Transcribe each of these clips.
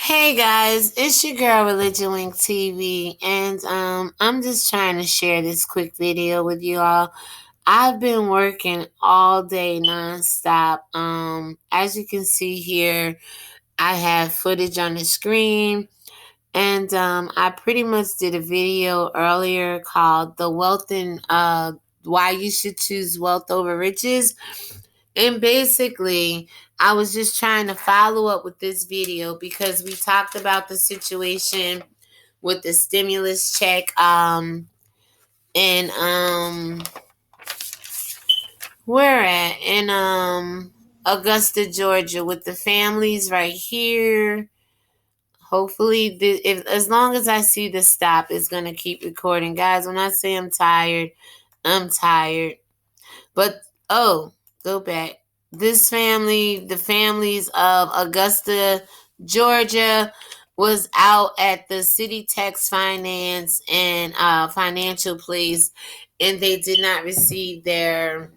Hey guys, it's your girl ReligionWinked TV, and I'm just trying to share this quick video with you all. I've been working all day nonstop. As you can see here, I have footage on the screen, and I pretty much did a video earlier called "The Wealth and Why You Should Choose Wealth Over Riches." And basically, I was just trying to follow up with this video because we talked about the situation with the stimulus check in where at in Augusta, Georgia, with the families right here. Hopefully, if as long as I see the stop, it's gonna keep recording, guys. When I say I'm tired, I'm tired. But oh, go back. This family, the families of Augusta, Georgia, was out at the City Tax Finance and Financial Place, and they did not receive their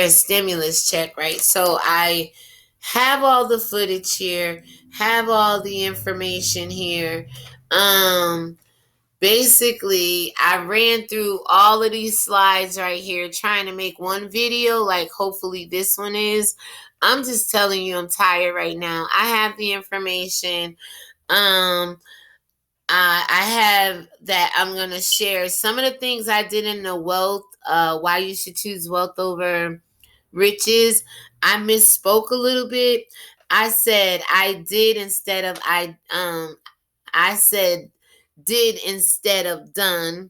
stimulus check, right? So I have all the footage here, have all the information here. Basically, I ran through all of these slides right here trying to make one video, like hopefully this one is. I'm just telling you, I'm tired right now. I have the information. I have that I'm going to share some of the things I did in the wealth, why you should choose wealth over riches. I misspoke a little bit. I said I did instead of I said did instead of done.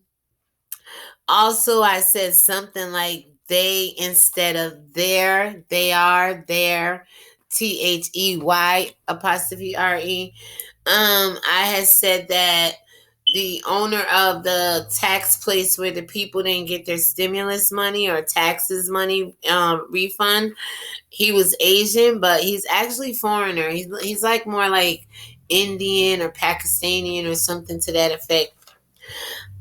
Also, I said something like they instead of there, they are there, THEY apostrophe RE. I had said that the owner of the tax place where the people didn't get their stimulus money or taxes money refund, he was Asian, but he's actually foreigner. He's like more like Indian or Pakistani or something to that effect.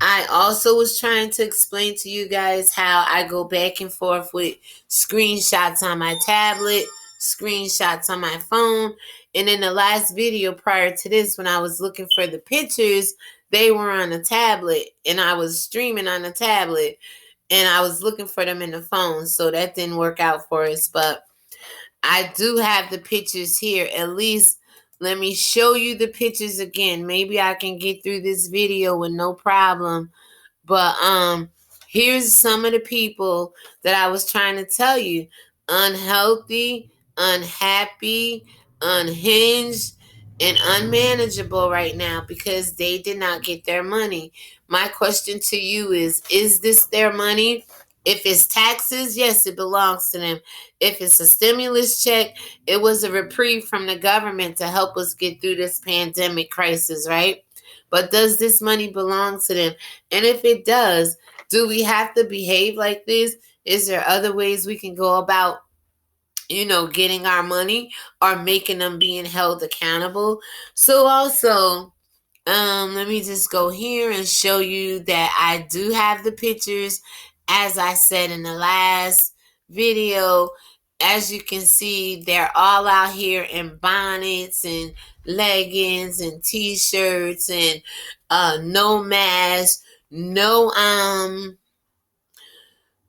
I also was trying to explain to you guys how I go back and forth with screenshots on my tablet, screenshots on my phone. And in the last video prior to this, when I was looking for the pictures, they were on a tablet and I was streaming on the tablet and I was looking for them in the phone. So that didn't work out for us. But I do have the pictures here. At least let me show you the pictures again. Maybe I can get through this video with no problem. But here's some of the people that I was trying to tell you. Unhealthy, unhappy, unhinged, and unmanageable right now because they did not get their money. My question to you is this their money? If it's taxes, yes, it belongs to them. If it's a stimulus check, it was a reprieve from the government to help us get through this pandemic crisis, right? But does this money belong to them? And if it does, do we have to behave like this? Is there other ways we can go about, getting our money or making them being held accountable? So also, let me just go here and show you that I do have the pictures, as I said in the last video. As you can see, they're all out here in bonnets and leggings and t-shirts and no mask, no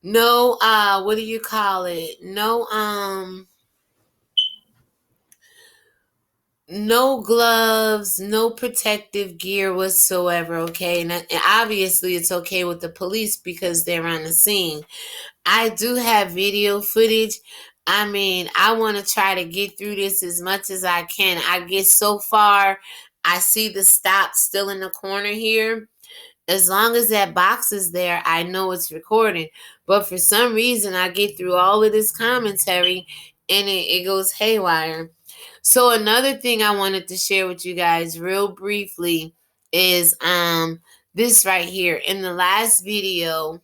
what do you call it? No gloves, no protective gear whatsoever, okay? And obviously it's okay with the police because they're on the scene. I do have video footage. I mean, I want to try to get through this as much as I can. I get so far, I see the stop still in the corner here. As long as that box is there, I know it's recording. But for some reason, I get through all of this commentary and it goes haywire. So another thing I wanted to share with you guys real briefly is this right here. In the last video,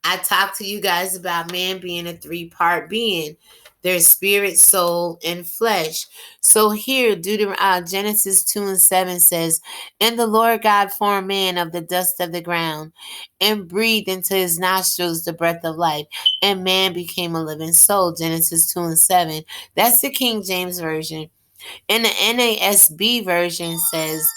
I talked to you guys about man being a three-part being. There's spirit, soul, and flesh. So here, Genesis 2:7 says, "And the Lord God formed man of the dust of the ground, and breathed into his nostrils the breath of life, and man became a living soul." Genesis 2:7. That's the King James Version. In the NASB version says,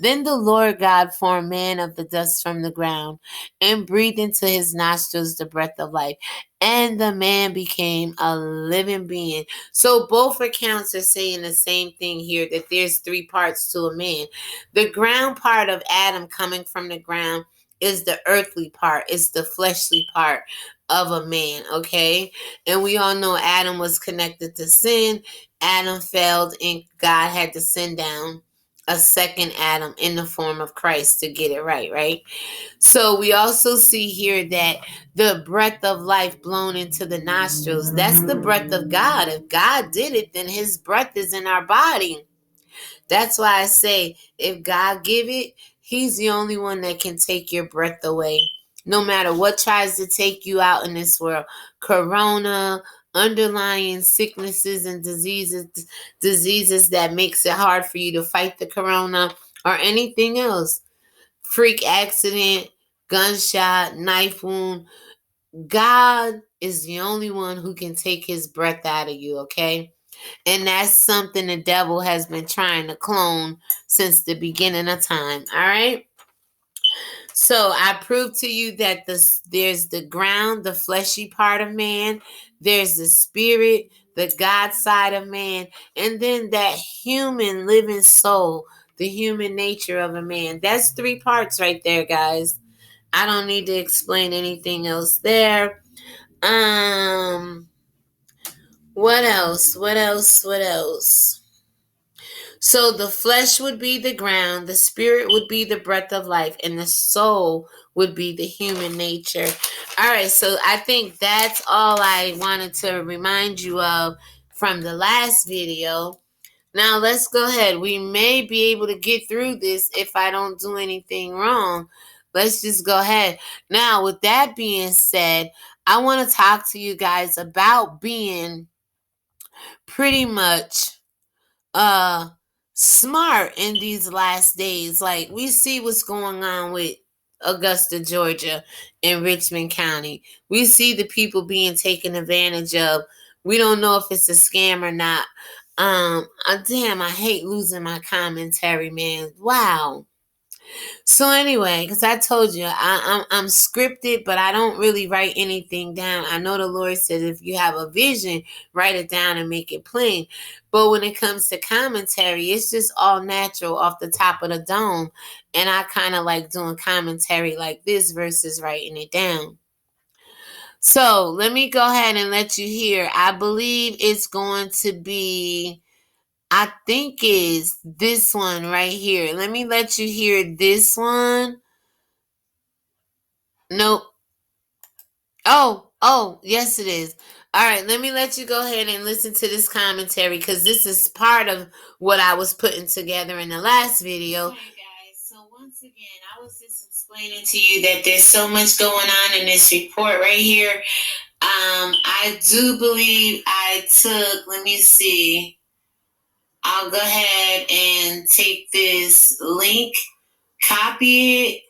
Then the Lord God formed man of the dust from the ground and breathed into his nostrils the breath of life. And the man became a living being. So both accounts are saying the same thing here, that there's three parts to a man. The ground part of Adam coming from the ground is the earthly part, it's the fleshly part of a man, okay? And we all know Adam was connected to sin. Adam failed, and God had to send down a second Adam in the form of Christ to get it right, right? So we also see here that the breath of life blown into the nostrils, that's the breath of God. If God did it, then his breath is in our body. That's why I say, if God give it, he's the only one that can take your breath away. No matter what tries to take you out in this world, corona, underlying sicknesses and diseases that makes it hard for you to fight the corona or anything else, freak accident, gunshot, knife wound, God is the only one who can take his breath out of you, okay? And that's something the devil has been trying to clone since the beginning of time. All right. So I proved to you that there's the ground, the fleshy part of man, there's the spirit, the God side of man, and then that human living soul, the human nature of a man. That's three parts right there, guys. I don't need to explain anything else there. What else? What else? What else? So the flesh would be the ground, the spirit would be the breath of life, and the soul would be the human nature. All right, so I think that's all I wanted to remind you of from the last video. Now let's go ahead. We may be able to get through this if I don't do anything wrong. Let's just go ahead. Now, with that being said, I want to talk to you guys about being pretty much smart in these last days. Like, we see what's going on with Augusta, Georgia, and Richmond County. We see the people being taken advantage of. We don't know if it's a scam or not. Damn, I hate losing my commentary, man. Wow. So anyway, because I told you, I'm scripted, but I don't really write anything down. I know the Lord says if you have a vision, write it down and make it plain. But when it comes to commentary, it's just all natural off the top of the dome. And I kind of like doing commentary like this versus writing it down. So let me go ahead and let you hear. I believe it's going to be, I think is this one right here. Let me let you hear this one. Nope. Oh, yes, it is. All right, let me let you go ahead and listen to this commentary because this is part of what I was putting together in the last video. Okay, guys, so once again, I was just explaining to you that there's so much going on in this report right here. I do believe I took, let me see, I'll go ahead and take this link, copy it,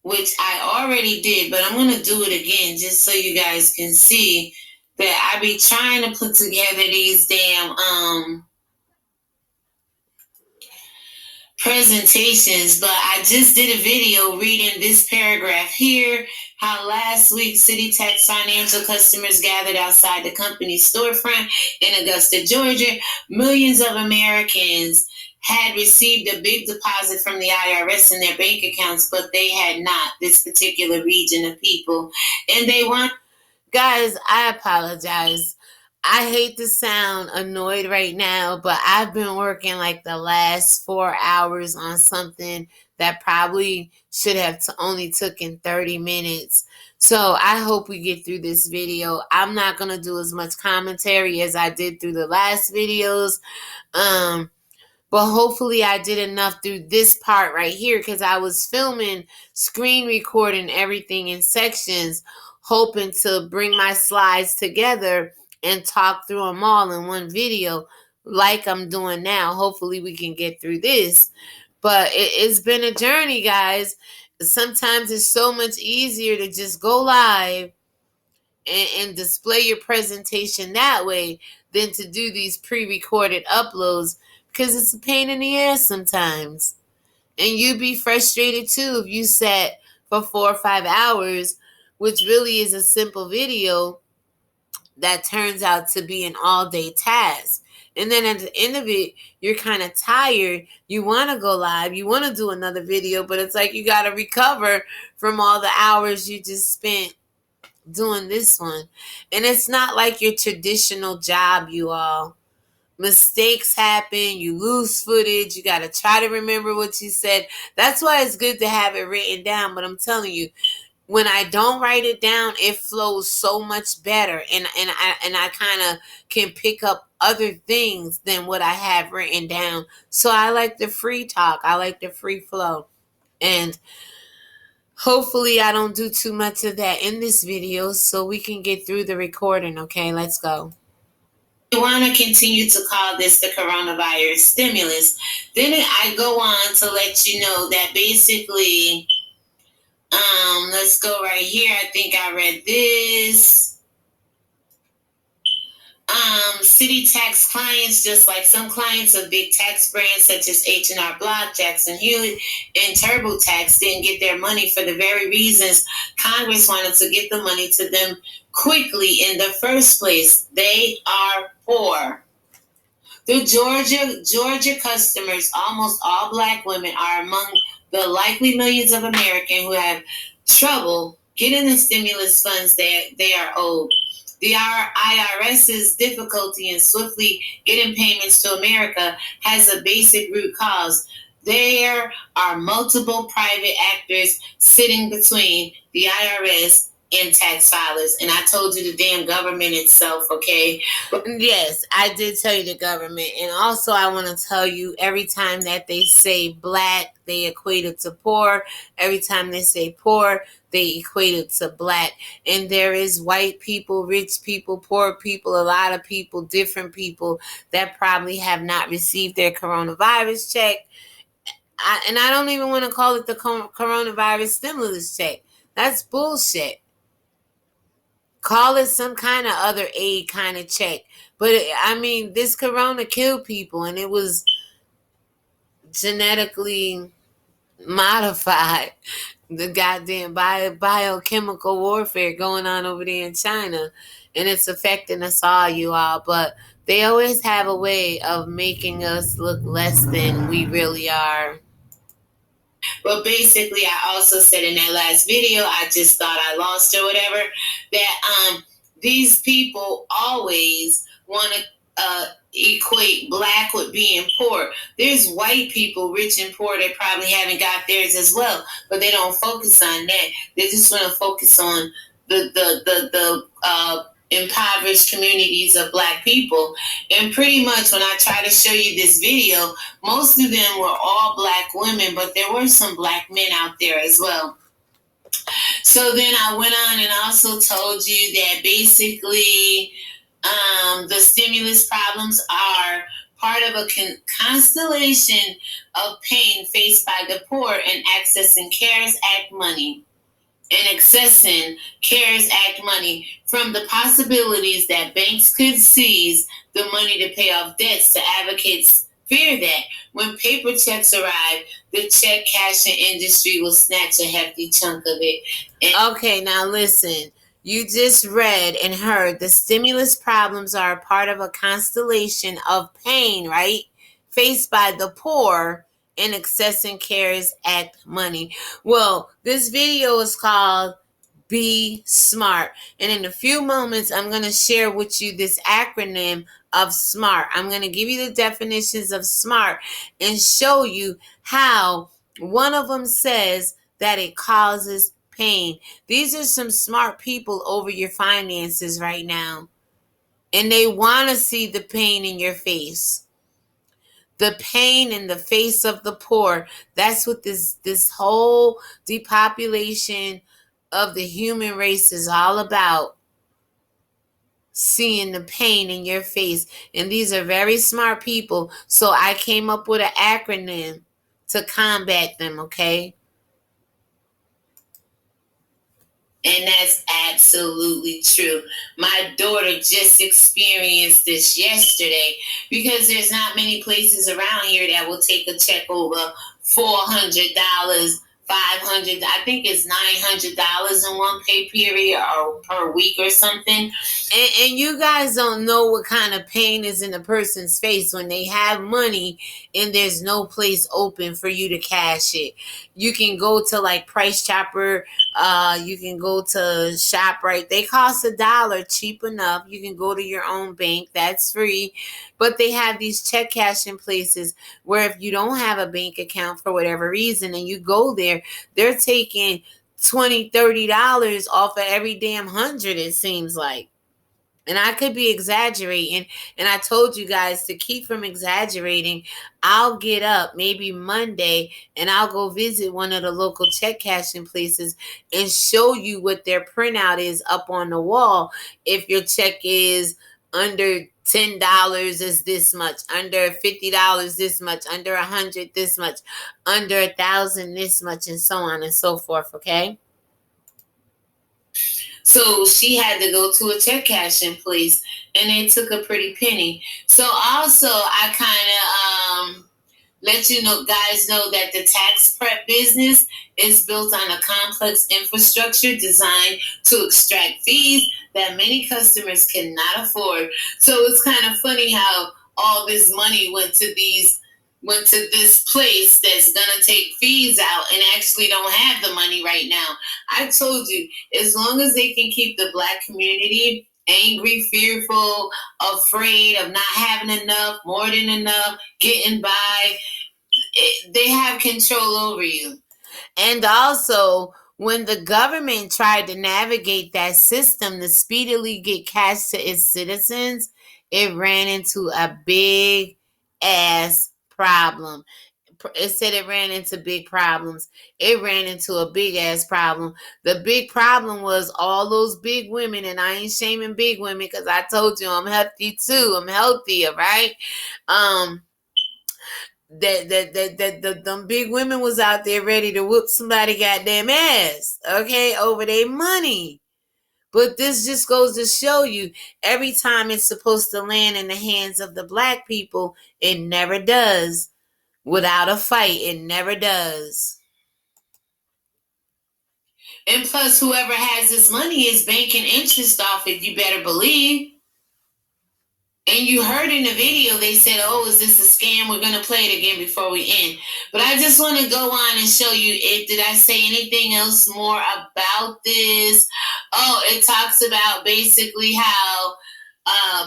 which I already did, but I'm going to do it again just so you guys can see that I be trying to put together these damn presentations, but I just did a video reading this paragraph here, how last week City Tax Financial customers gathered outside the company's storefront in Augusta, Georgia. Millions of Americans had received a big deposit from the IRS in their bank accounts, but they had not, this particular region of people. And they want, guys, I apologize. I hate to sound annoyed right now, but I've been working like the last 4 hours on something that probably should have only taken 30 minutes. So I hope we get through this video. I'm not going to do as much commentary as I did through the last videos. But hopefully I did enough through this part right here because I was filming, screen recording everything in sections, hoping to bring my slides together and talk through them all in one video like I'm doing now. Hopefully we can get through this. But it's been a journey, guys. Sometimes it's so much easier to just go live and display your presentation that way than to do these pre-recorded uploads because it's a pain in the ass sometimes. And you'd be frustrated too if you sat for 4 or 5 hours, which really is a simple video that turns out to be an all-day task. And then at the end of it, you're kind of tired. You want to go live. You want to do another video, but it's like you got to recover from all the hours you just spent doing this one. And it's not like your traditional job, you all. Mistakes happen. You lose footage. You got to try to remember what you said. That's why it's good to have it written down. But I'm telling you, when I don't write it down, it flows so much better, and I kind of can pick up other things than what I have written down. So I like the free talk. I like the free flow, and hopefully I don't do too much of that in this video, so we can get through the recording. Okay, let's go. We want to continue to call this the coronavirus stimulus. Then I go on to let you know that basically. Let's go right here. I think I read this. City tax clients, just like some clients of big tax brands such as H&R Block, Jackson Hewitt, and TurboTax didn't get their money for the very reasons Congress wanted to get the money to them quickly in the first place. They are poor. The Georgia customers, almost all Black women, are among the likely millions of Americans who have trouble getting the stimulus funds that they are owed. The IRS's difficulty in swiftly getting payments to America has a basic root cause. There are multiple private actors sitting between the IRS and tax filers. And I told you the damn government itself, okay? Yes, I did tell you the government. And also I want to tell you, every time that they say Black, they equate it to poor. Every time they say poor, they equate it to Black. And there is white people, rich people, poor people, a lot of people, different people that probably have not received their coronavirus check. And I don't even want to call it the coronavirus stimulus check. That's bullshit. Call it some kind of other aid kind of check. But I mean, this corona killed people, and it was genetically modified. The goddamn biochemical warfare going on over there in China, and it's affecting us all, you all. But they always have a way of making us look less than we really are. But basically, I also said in that last video, I just thought I lost or whatever, that these people always want to equate Black with being poor. There's white people, rich and poor, that probably haven't got theirs as well, but they don't focus on that. They just want to focus on the impoverished communities of Black people. And pretty much when I try to show you this video, most of them were all Black women, but there were some Black men out there as well. So then I went on and also told you that basically the stimulus problems are part of a constellation of pain faced by the poor in accessing CARES Act money. And accessing CARES Act money from the possibilities that banks could seize the money to pay off debts. To advocates fear that when paper checks arrive, the check cashing industry will snatch a hefty chunk of it. Okay, now listen. You just read and heard the stimulus problems are a part of a constellation of pain, right? Faced by the poor in accessing CARES Act money. Well, this video is called Be Smart. And in a few moments, I'm going to share with you this acronym of SMART. I'm going to give you the definitions of SMART and show you how one of them says that it causes pain. These are some smart people over your finances right now, and they want to see the pain in your face. The pain in the face of the poor. That's what this whole depopulation of the human race is all about. Seeing the pain in your face. And these are very smart people. So I came up with an acronym to combat them, okay? And that's absolutely true. My daughter just experienced this yesterday because there's not many places around here that will take a check over $400, 500. I think it's $900 in one pay period or per week or something. And you guys don't know what kind of pain is in a person's face when they have money and there's no place open for you to cash it. You can go to like Price Chopper, you can go to ShopRite. They cost $1, cheap enough. You can go to your own bank, that's free. But they have these check cashing places where if you don't have a bank account for whatever reason and you go there, they're taking $20, $30 off of every damn hundred, it seems like. And I could be exaggerating. And I told you guys to keep from exaggerating. I'll get up maybe Monday and I'll go visit one of the local check cashing places and show you what their printout is up on the wall. If your check is under $10 is this much, under $50 this much, under $100 this much, under $1,000 this much, and so on and so forth. Okay. So she had to go to a check cashing place and they took a pretty penny. So also I kind of let you know guys know that the tax prep business is built on a complex infrastructure designed to extract fees that many customers cannot afford. So it's kind of funny how all this money went to this place that's gonna take fees out and actually don't have the money right now. I told you, as long as they can keep the black community angry, fearful, afraid of not having enough, more than enough, getting by, they have control over you. And also, when the government tried to navigate that system to speedily get cash to its citizens, it ran into a big ass problem. It said it ran into big problems. It ran into a big ass problem. The big problem was all those big women, and I ain't shaming big women because I told you I'm healthy too. I'm healthy, all right? Them big women was out there ready to whoop somebody goddamn ass, okay, over their money. But this just goes to show you, every time it's supposed to land in the hands of the black people, it never does. Without a fight, it never does. And plus, whoever has this money is banking interest off it, you better believe. And you heard in the video, they said, oh, is this a scam? We're going to play it again before we end. But I just want to go on and show you, did I say anything else more about this? Oh, it talks about basically how,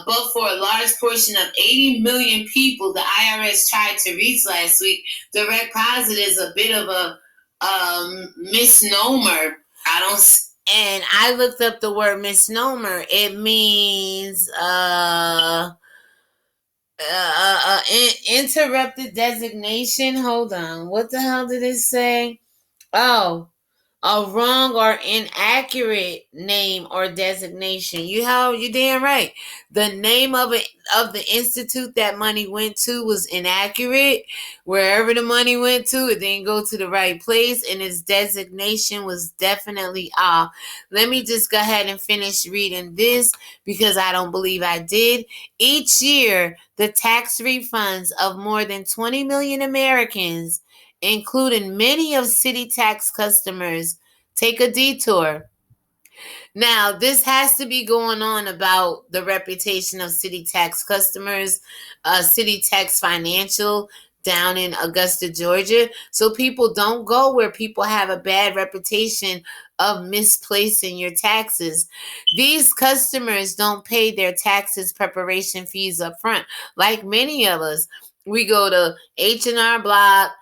but for a large portion of 80 million people the IRS tried to reach last week, direct deposit is a bit of a misnomer. And I looked up the word misnomer. It means interrupted designation. Hold on. What the hell did it say? Oh, a wrong or inaccurate name or designation. You damn right. The name of the institute that money went to was inaccurate. Wherever the money went to, it didn't go to the right place, and its designation was definitely off. Let me just go ahead and finish reading this because I don't believe I did. Each year, the tax refunds of more than 20 million Americans, including many of city tax customers, take a detour. Now, this has to be going on about the reputation of city tax customers, City Tax Financial down in Augusta, Georgia. So people don't go where people have a bad reputation of misplacing your taxes. These customers don't pay their taxes preparation fees up front. Like many of us, we go to H&R Block.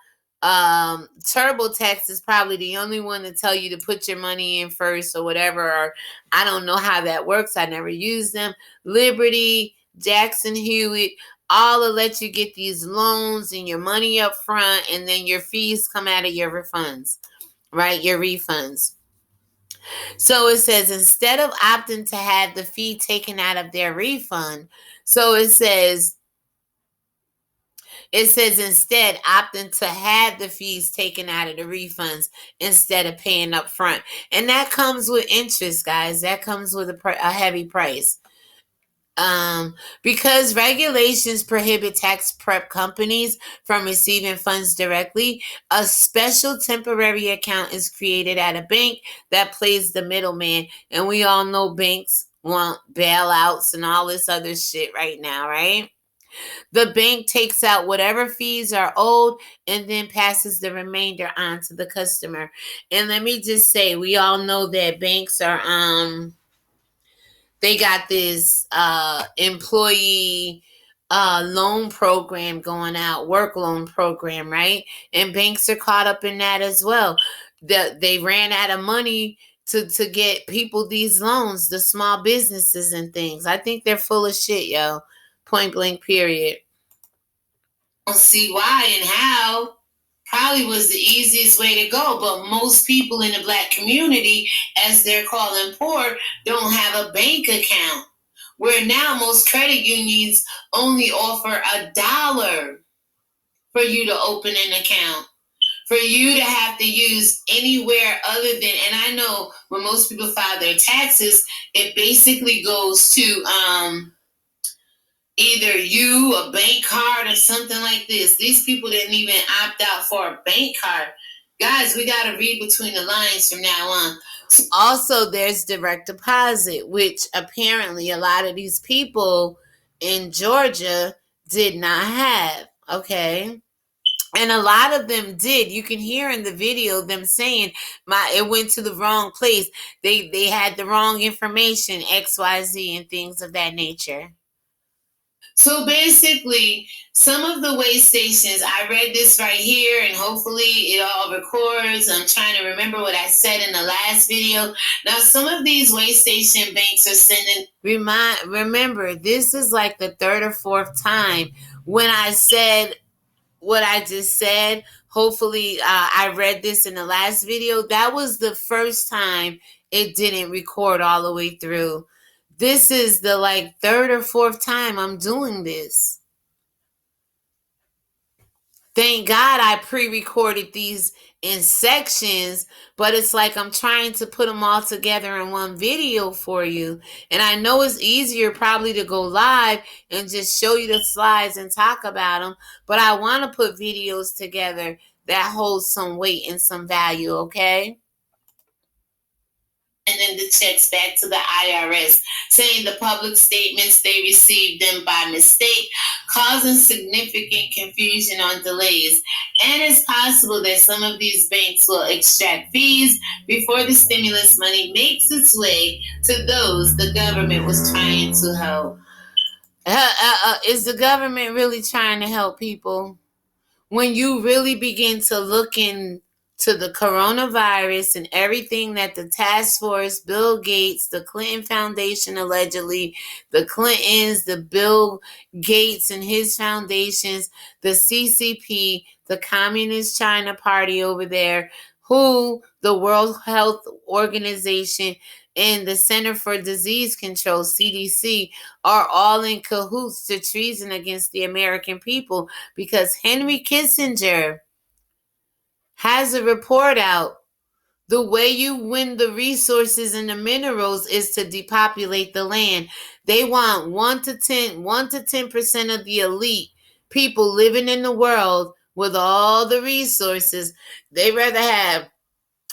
TurboTax is probably the only one to tell you to put your money in first or whatever, or I don't know how that works. I never used them. Liberty, Jackson Hewitt, all will let you get these loans and your money up front, and then your fees come out of your refunds, right? Your refunds. So it says instead of opting to have the fee taken out of their refund, so it says It says instead opting to have the fees taken out of the refunds instead of paying up front. And that comes with interest, guys. That comes with a heavy price. Because regulations prohibit tax prep companies from receiving funds directly, a special temporary account is created at a bank that plays the middleman. And we all know banks want bailouts and all this other shit right now, right? The bank takes out whatever fees are owed and then passes the remainder on to the customer. And let me just say, we all know that banks are they got this employee loan program going out, work loan program, right? And banks are caught up in that as well. They ran out of money to get people these loans, the small businesses and things. I think they're full of shit, yo. Point blank, period. Don't see why and how. Probably was the easiest way to go, but most people in the black community, as they're calling poor, don't have a bank account. Where now most credit unions only offer $1 for you to open an account. For you to have to use anywhere other than, and I know when most people file their taxes, it basically goes to either you, a bank card, or something like this. These people didn't even opt out for a bank card. Guys, we got to read between the lines from now on. Also, there's direct deposit, which apparently a lot of these people in Georgia did not have. Okay. And a lot of them did. You can hear in the video them saying it went to the wrong place. They had the wrong information, XYZ, and things of that nature. So basically, some of the way stations, I read this right here, and hopefully it all records. I'm trying to remember what I said in the last video. Now, some of these way station banks are sending. Remember, this is like the third or fourth time when I said what I just said. Hopefully, I read this in the last video. That was the first time it didn't record all the way through. This is the third or fourth time I'm doing this. Thank God I pre-recorded these in sections, but it's like I'm trying to put them all together in one video for you. And I know it's easier probably to go live and just show you the slides and talk about them, but I want to put videos together that hold some weight and some value, okay? And then the checks back to the IRS, saying the public statements they received them by mistake, causing significant confusion on delays. And it's possible that some of these banks will extract fees before the stimulus money makes its way to those the government was trying to help. Is the government really trying to help people? When you really begin to look into the coronavirus and everything that the task force, Bill Gates, the Clinton Foundation, allegedly, the Clintons, the Bill Gates and his foundations, the CCP, the Communist China Party over there, who the World Health Organization and the Center for Disease Control, CDC, are all in cahoots to treason against the American people, because Henry Kissinger has a report out. The way you win the resources and the minerals is to depopulate the land. They want 1 to 10% of the elite people living in the world with all the resources. They rather have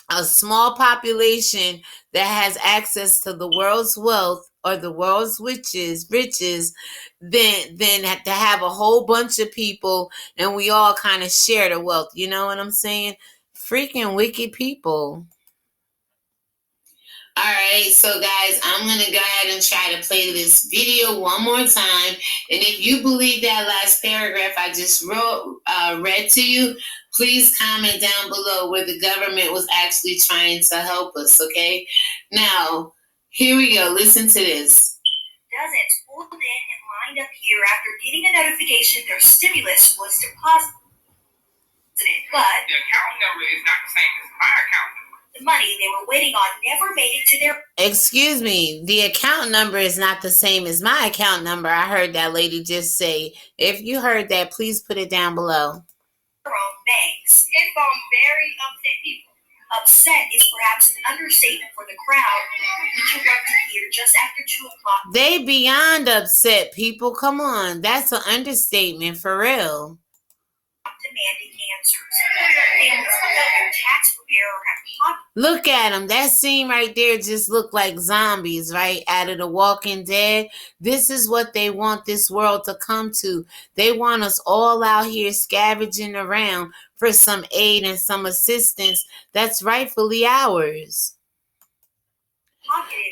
a small population that has access to the world's wealth or the world's riches than to have a whole bunch of people and we all kind of share the wealth. You know what I'm saying? Freaking wicked people. All right, so guys, I'm going to go ahead and try to play this video one more time. And if you believe that last paragraph I just read to you, please comment down below where the government was actually trying to help us, okay? Now, here we go. Listen to this. Dozens pulled in and lined up here after getting a notification their stimulus was deposited. But the account number is not the same as my account number. The money they were waiting on never made it to their... Excuse me, the account number is not the same as my account number. I heard that lady just say. If you heard that, please put it down below. Own banks. It found very upset people. Upset is perhaps an understatement for the crowd, which erupted here just after 2 o'clock. They beyond upset, people. Come on. That's an understatement for real. Demanding answers. Families without their tax preparer have... Look at them. That scene right there just looked like zombies, right? Out of The Walking Dead. This is what they want this world to come to. They want us all out here scavenging around for some aid and some assistance that's rightfully ours.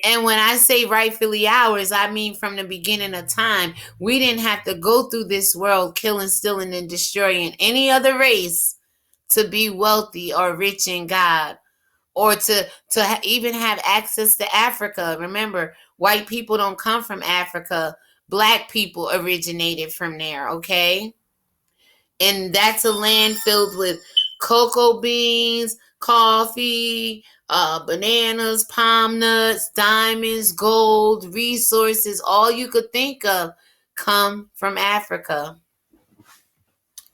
And when I say rightfully ours, I mean from the beginning of time. We didn't have to go through this world killing, stealing, and destroying any other race to be wealthy or rich in God, or to even have access to Africa. Remember, white people don't come from Africa. Black people originated from there, okay? And that's a land filled with cocoa beans, coffee, bananas, palm nuts, diamonds, gold, resources, all you could think of come from Africa.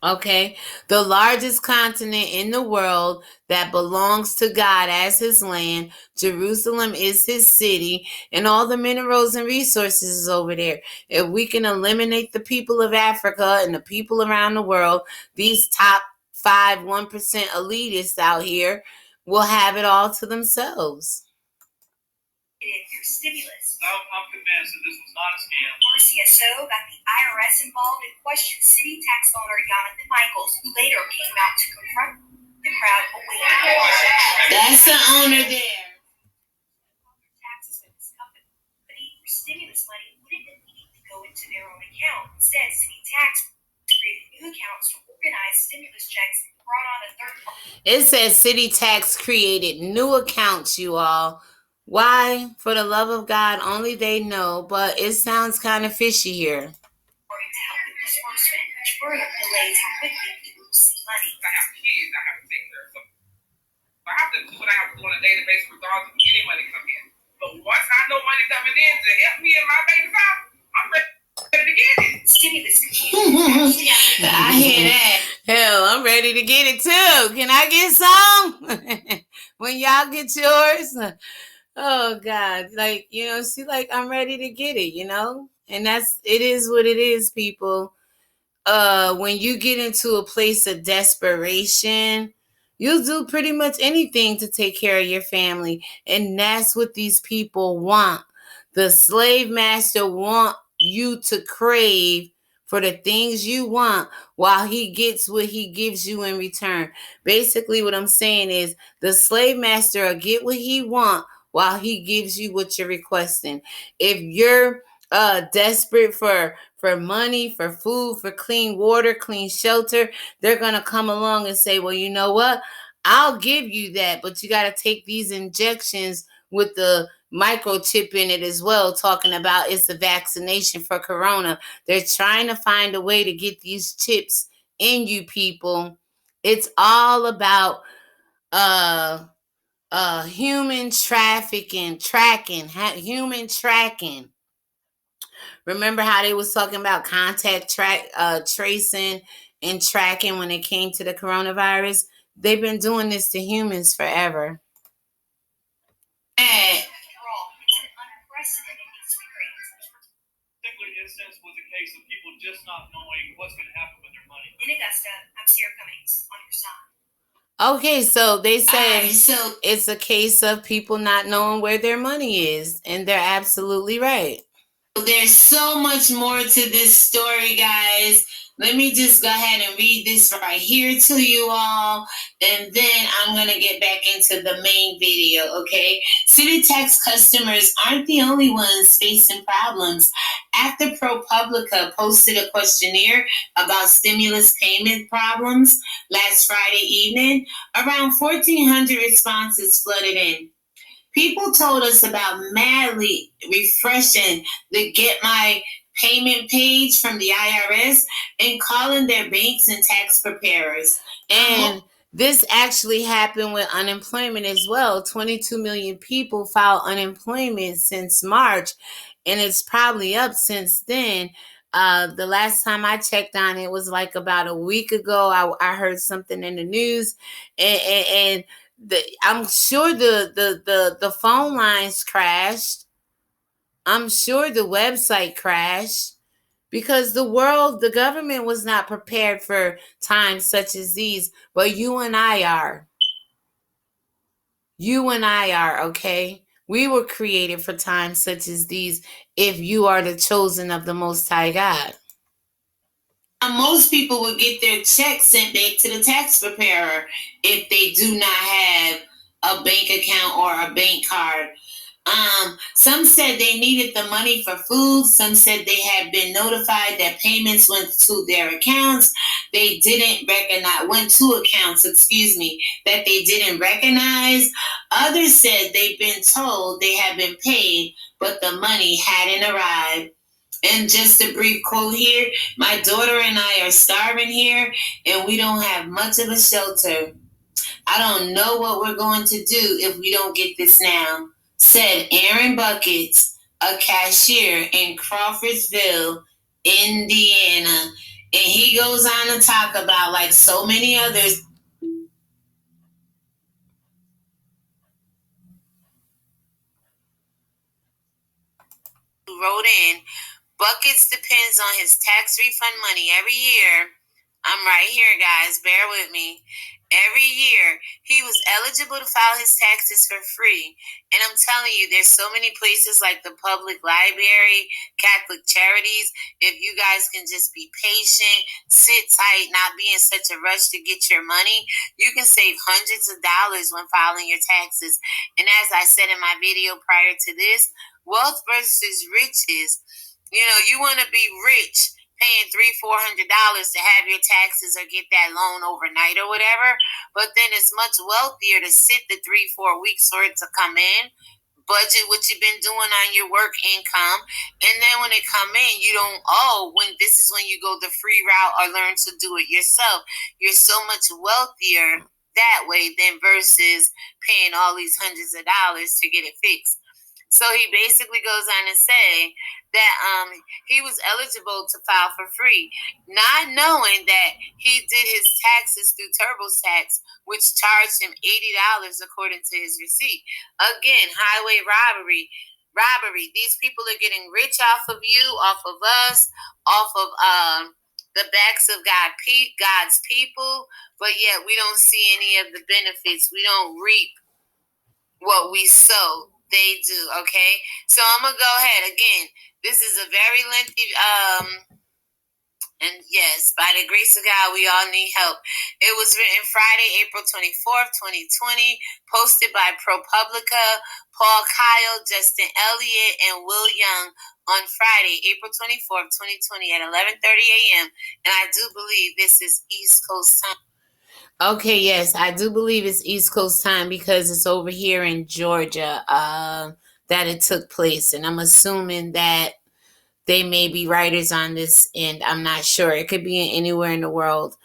Okay, the largest continent in the world that belongs to God as his land. Jerusalem is his city, and all the minerals and resources is over there. If we can eliminate the people of Africa and the people around the world, these top 1% elitists out here will have it all to themselves. Your stimulus. No, I'm convinced that this was not a scam. RCSO got the IRS involved and questioned city tax owner Jonathan Michaels, who later came out to confront the crowd awaiting. That's the owner there. Taxes with this company for stimulus money wouldn't immediately go into their own account. Instead, city tax created new accounts to organize stimulus checks and brought on a third party. It says city tax created new accounts, you all. Why? For the love of God, only they know, but it sounds kind of fishy here. To help with disbursement, which further delays how quickly people receive money. I have kids I have to take care of. So I have to do what I have to do on a daily basis regardless of any money coming in. But once I know money coming in to help me and my baby's house, I'm ready to get it. Stimulus. I hear that. Hell, I'm ready to get it too. Can I get some? When y'all get yours? Oh God, like, see, like, I'm ready to get it, and it is what it is, people. When you get into a place of desperation, you'll do pretty much anything to take care of your family, and that's what these people want. The slave master want you to crave for the things you want while he gets what he gives you in return. Basically, what I'm saying is the slave master will get what he want while he gives you what you're requesting. If you're desperate for money, for food, for clean water, clean shelter, they're going to come along and say, well, you know what? I'll give you that, but you got to take these injections with the microchip in it as well, talking about it's a vaccination for corona. They're trying to find a way to get these chips in you, people. It's all about human trafficking, human tracking. Remember how they was talking about contact tracing and tracking when it came to the coronavirus? They've been doing this to humans forever. Instance was a case of people just not knowing what's going to happen with their money. In Augusta, I'm Sierra Cummings on your side. Okay, so they said it's a case of people not knowing where their money is, and they're absolutely right. There's so much more to this story, guys. Let me just go ahead and read this right here to you all, and then I'm going to get back into the main video, okay? City tax customers aren't the only ones facing problems. After ProPublica posted a questionnaire about stimulus payment problems last Friday evening, around 1,400 responses flooded in. People told us about madly refreshing the Get My Payment page from the IRS and calling their banks and tax preparers. And This actually happened with unemployment as well. 22 million people filed unemployment since March, and it's probably up since then. The last time I checked on it was like about a week ago. I heard something in the news, and I'm sure the phone lines crashed. I'm sure the website crashed because the government was not prepared for times such as these, but you and I are. You and I are, okay? We were created for times such as these if you are the chosen of the Most High God. Most people would get their check sent back to the tax preparer if they do not have a bank account or a bank card. Some said they needed the money for food. Some said they had been notified that payments went to their accounts. They didn't recognize, went to accounts, that they didn't recognize. Others said they've been told they had been paid, but the money hadn't arrived. And just a brief quote here, my daughter and I are starving here, and we don't have much of a shelter. I don't know what we're going to do if we don't get this now, said Aaron Buckets, a cashier in Crawfordsville, Indiana. And he goes on to talk about, like so many others, who wrote in, Buckets depends on his tax refund money every year. I'm right here, guys. Bear with me. Every year, he was eligible to file his taxes for free. And I'm telling you, there's so many places like the public library, Catholic charities. If you guys can just be patient, sit tight, not be in such a rush to get your money, you can save hundreds of dollars when filing your taxes. And as I said in my video prior to this, wealth versus riches. You know, you want to be rich, paying $300-$400 to have your taxes or get that loan overnight or whatever. But then it's much wealthier to sit the 3-4 weeks for it to come in, budget what you've been doing on your work income, and then when it come in, you don't when this is when you go the free route or learn to do it yourself. You're so much wealthier that way than versus paying all these hundreds of dollars to get it fixed. So he basically goes on to say that he was eligible to file for free, not knowing that he did his taxes through TurboTax, which charged him $80 according to his receipt. Again, highway robbery. These people are getting rich off of you, off of us, off of the backs of God's people, but yet we don't see any of the benefits. We don't reap what we sow. They do, okay? So I'm gonna go ahead again. This is a very lengthy and yes, by the grace of God, we all need help. It was written Friday, April 24th, 2020, posted by ProPublica, Paul Kyle, Justin Elliott, and Will Young on Friday, April 24th, 2020 at 11:30 a.m. And I do believe this is East Coast time. Okay, yes, I do believe it's East Coast time because it's over here in Georgia that it took place. And I'm assuming that they may be writers on this, and I'm not sure. It could be anywhere in the world.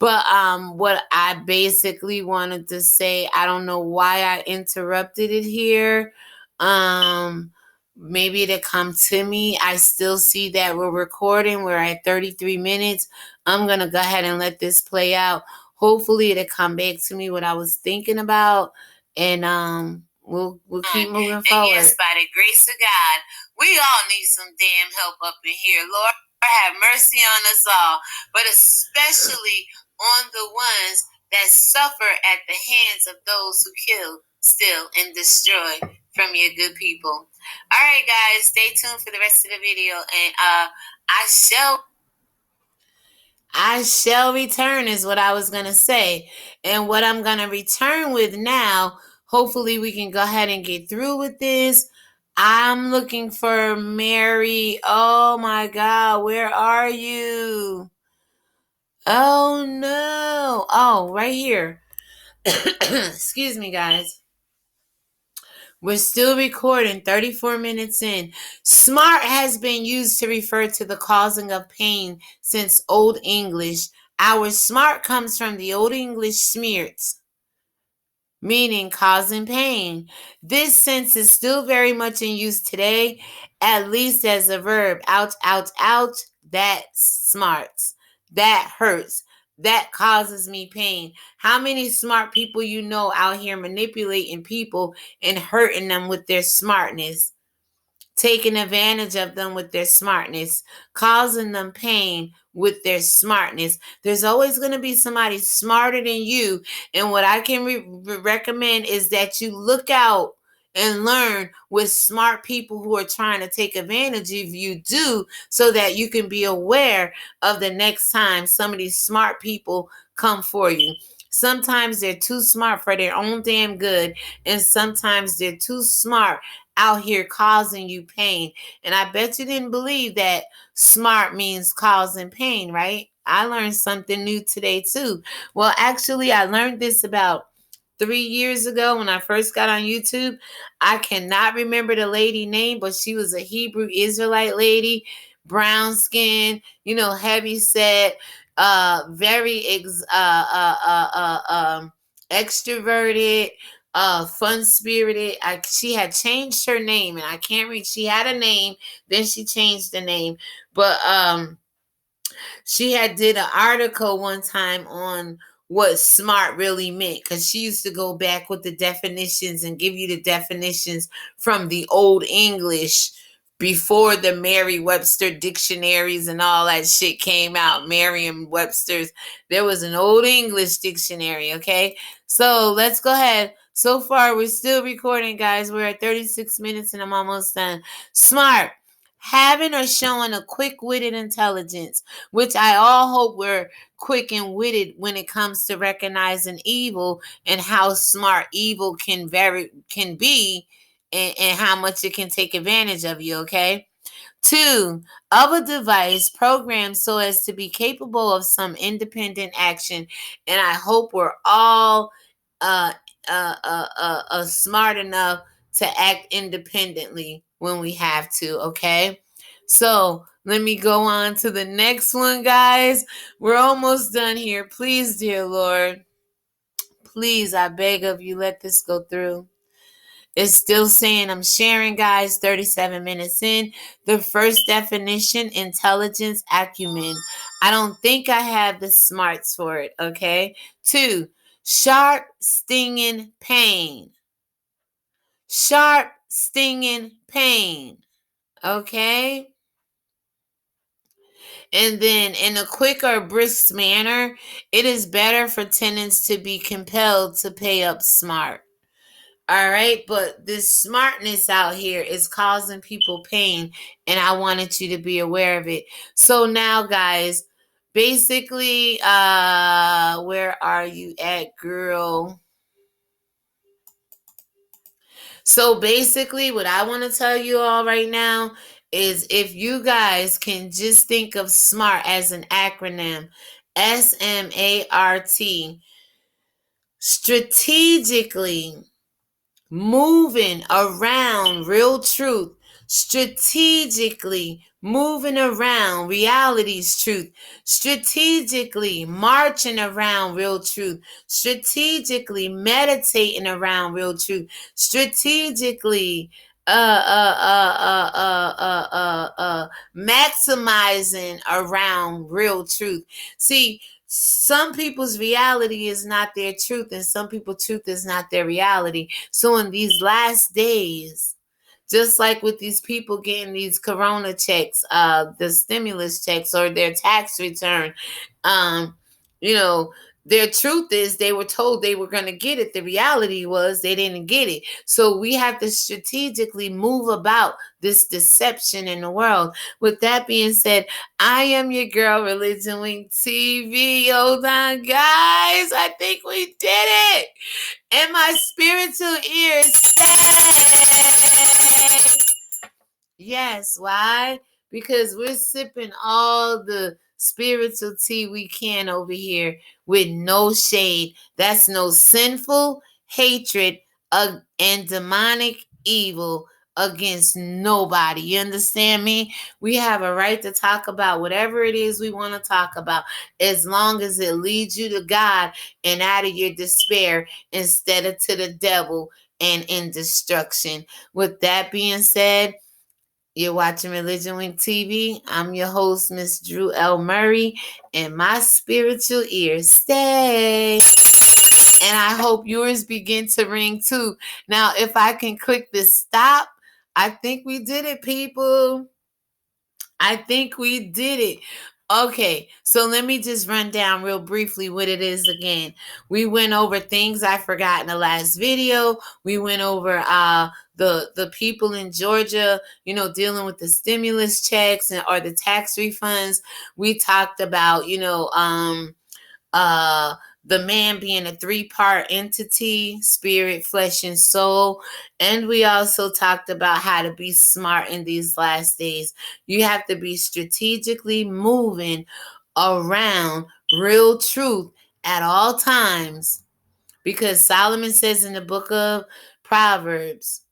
But what I basically wanted to say, I don't know why I interrupted it here. Maybe it'll come to me. I still see that we're recording. We're at 33 minutes. I'm going to go ahead and let this play out. Hopefully it'll come back to me what I was thinking about, and we'll keep moving forward. And yes, by the grace of God, we all need some damn help up in here. Lord, have mercy on us all, but especially on the ones that suffer at the hands of those who kill, steal, and destroy from your good people. All right, guys, stay tuned for the rest of the video, and I shall return is what I was going to say. And what I'm going to return with now, hopefully we can go ahead and get through with this. I'm looking for Mary. Oh my God, where are you? Oh no. Oh, right here. Excuse me, guys. We're still recording, 34 minutes in. SMART has been used to refer to the causing of pain since Old English. Our smart comes from the Old English smeart, meaning causing pain. This sense is still very much in use today, at least as a verb. Ouch, ouch, ouch. That smarts. That hurts. That causes me pain. How many smart people you know out here manipulating people and hurting them with their smartness? Taking advantage of them with their smartness, causing them pain with their smartness. There's always going to be somebody smarter than you. And what I can recommend is that you look out and learn what smart people who are trying to take advantage of you do, so that you can be aware of the next time some of these smart people come for you. Sometimes they're too smart for their own damn good, and sometimes they're too smart out here causing you pain. And I bet you didn't believe that smart means causing pain, right? I learned something new today too. Well, actually, I learned this about 3 years ago when I first got on YouTube. I cannot remember the lady name, but she was a Hebrew Israelite lady, brown skin, heavy set, very extroverted, fun spirited. She had changed her name, and I can't read. She had a name, then she changed the name, but she had did an article one time on what smart really meant, because she used to go back with the definitions and give you the definitions from the Old English before the Merriam-Webster dictionaries and all that shit came out. Merriam-Webster's. There was an Old English dictionary, okay? So let's go ahead. So far, we're still recording, guys. We're at 36 minutes and I'm almost done. Smart. Having or showing a quick-witted intelligence, which I all hope we're quick and witted when it comes to recognizing evil and how smart evil can be, and how much it can take advantage of you, okay? 2, of a device programmed so as to be capable of some independent action. And I hope we're all uh, smart enough to act independently when we have to, okay? So let me go on to the next one, guys. We're almost done here. Please, dear Lord, please, I beg of you, let this go through. It's still saying I'm sharing, guys. 37 minutes in. The first definition, intelligence, acumen. I don't think I have the smarts for it, okay? 2, sharp, stinging pain. Sharp, stinging pain, okay? And then, in a quick or brisk manner, it is better for tenants to be compelled to pay up smart. All right, but this smartness out here is causing people pain, and I wanted you to be aware of it. So now, guys, basically, where are you at, girl? So basically, what I want to tell you all right now is, if you guys can just think of SMART as an acronym, SMART, strategically moving around real truth, strategically moving around reality's truth, strategically marching around real truth, strategically meditating around real truth, strategically maximizing around real truth. See, some people's reality is not their truth, and some people's truth is not their reality. So in these last days, just like with these people getting these corona checks, the stimulus checks, or their tax return, um, you know, their truth is they were told they were going to get it. The reality was they didn't get it. So we have to strategically move about this deception in the world. With that being said, I am your girl, ReligionWinked TV. Hold on, guys. I think we did it. And my spiritual ears say, yes. Why? Because we're sipping all the spiritual tea we can over here with no shade. That's no sinful hatred and demonic evil against nobody. You understand me? We have a right to talk about whatever it is we want to talk about, as long as it leads you to God and out of your despair instead of to the devil and in destruction. With that being said, you're watching Religion Wink TV. I'm your host, Miss Drew L. Murray, and my spiritual ears stay. And I hope yours begin to ring too. Now, if I can click this stop, I think we did it, people. I think we did it. Okay, so let me just run down real briefly what it is again. We went over things I forgot in the last video. We went over the people in Georgia, dealing with the stimulus checks or the tax refunds. We talked about, uh the man being a three-part entity: spirit, flesh, and soul. And we also talked about how to be smart in these last days. You have to be strategically moving around real truth at all times, because Solomon says in the book of Proverbs,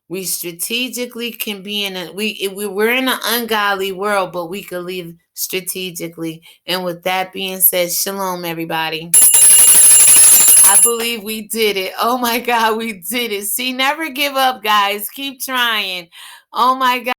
we strategically can be in we're in an ungodly world, but we can live strategically. And with that being said, shalom, everybody. I believe we did it. Oh my God, we did it. See, never give up, guys. Keep trying. Oh my God.